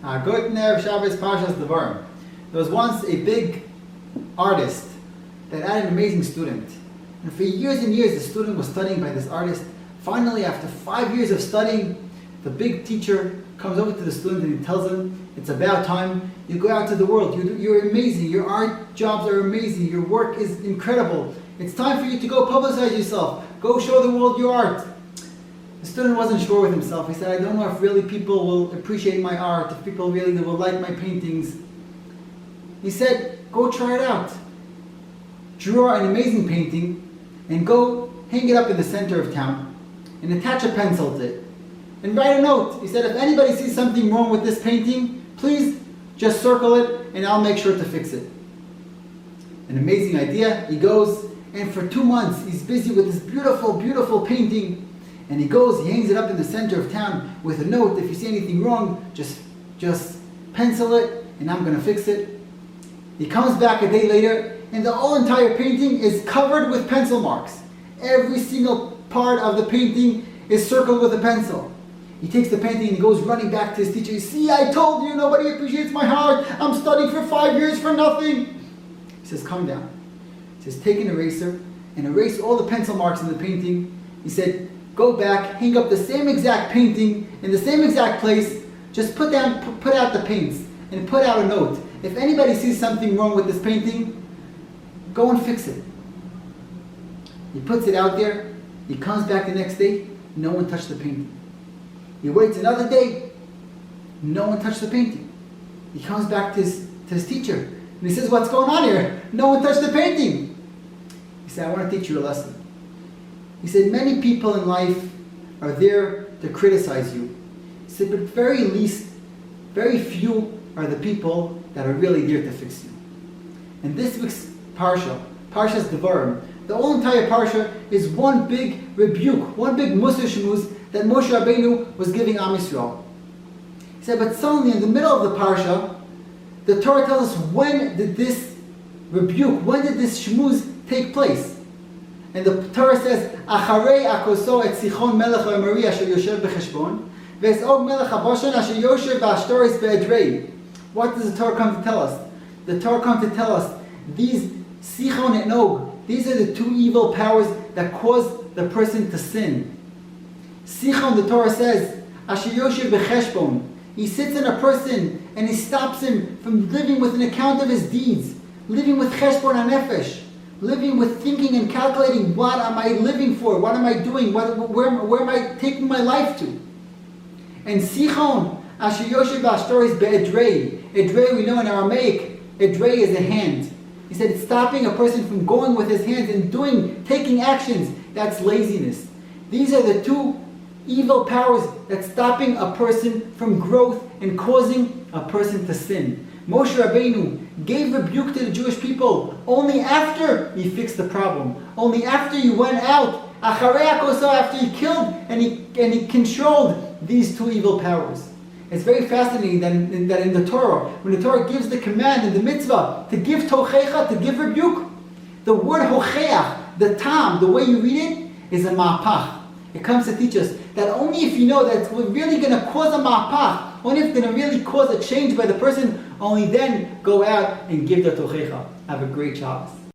Good Erev Shabbos Parshas Devarim. There was once a big artist that had an amazing student. And for years and years, the student was studying by this artist. Finally, after 5 years of studying, the big teacher comes over to the student and he tells him, it's about time you go out to the world. You're amazing. Your art jobs are amazing. Your work is incredible. It's time for you to go publicize yourself. Go show the world your art. The student wasn't sure with himself. He said, I don't know if really people will appreciate my art, if people really will like my paintings. He said, go try it out. Draw an amazing painting and go hang it up in the center of town and attach a pencil to it. And write a note. He said, if anybody sees something wrong with this painting, please just circle it and I'll make sure to fix it. An amazing idea. He goes, and for 2 months he's busy with this beautiful, beautiful painting. And he goes, he hangs it up in the center of town with a note. If you see anything wrong, just pencil it and I'm going to fix it. He comes back a day later and the whole entire painting is covered with pencil marks. Every single part of the painting is circled with a pencil. He takes the painting and he goes running back to his teacher. See, I told you, nobody appreciates my art. I'm studying for 5 years for nothing. He says, calm down. He says, take an eraser and erase all the pencil marks in the painting. He said, go back, hang up the same exact painting in the same exact place. Just put out the paints and put out a note. If anybody sees something wrong with this painting, go and fix it. He puts it out there. He comes back the next day. No one touched the painting. He waits another day. No one touched the painting. He comes back to his teacher and he says, what's going on here? No one touched the painting. He said, I want to teach you a lesson. He said, many people in life are there to criticize you. He said, but very few are the people that are really there to fix you. And this week's Parshas Devarim, the whole entire Parsha is one big rebuke, one big Musar Shmuz that Moshe Rabbeinu was giving Am Yisrael. He said, but suddenly in the middle of the Parsha, the Torah tells us when did this rebuke, when did this Shmuz take place? And the Torah says, Acharei akoso et Sichon melech ha'Amori asher yoshev b'cheshbon, ve'es Og melech ha'Bashan asher yoshev b'ashtoris be'edrei. What does the Torah come to tell us? The Torah comes to tell us these Sichon and Og, these are the two evil powers that cause the person to sin. Sichon, the Torah says, asher yoshev b'cheshbon. He sits in a person and he stops him from living with an account of his deeds, living with cheshbon hanefesh. Living with thinking and calculating, what am I living for? What am I doing? Where am I taking my life to? And Sichon, Asher Yoshev B'Ashtoris Be'edrei. Edrei, we know in Aramaic, Edrei is a hand. He said it's stopping a person from going with his hands and taking actions. That's laziness. These are the two evil powers that's stopping a person from growth and causing a person to sin. Moshe Rabbeinu gave rebuke to the Jewish people only after he fixed the problem. Only after he went out, after he killed and he controlled these two evil powers. It's very fascinating that in the Torah, when the Torah gives the command and the mitzvah to give tochecha, to give rebuke, the word hocheach, the tam, the way you read it, is a ma'apach. It comes to teach us that only if you know that it's really going to cause a ma'apach, only if it's going to really cause a change by the person, only then go out and give the tochecha. Have a great Shabbos.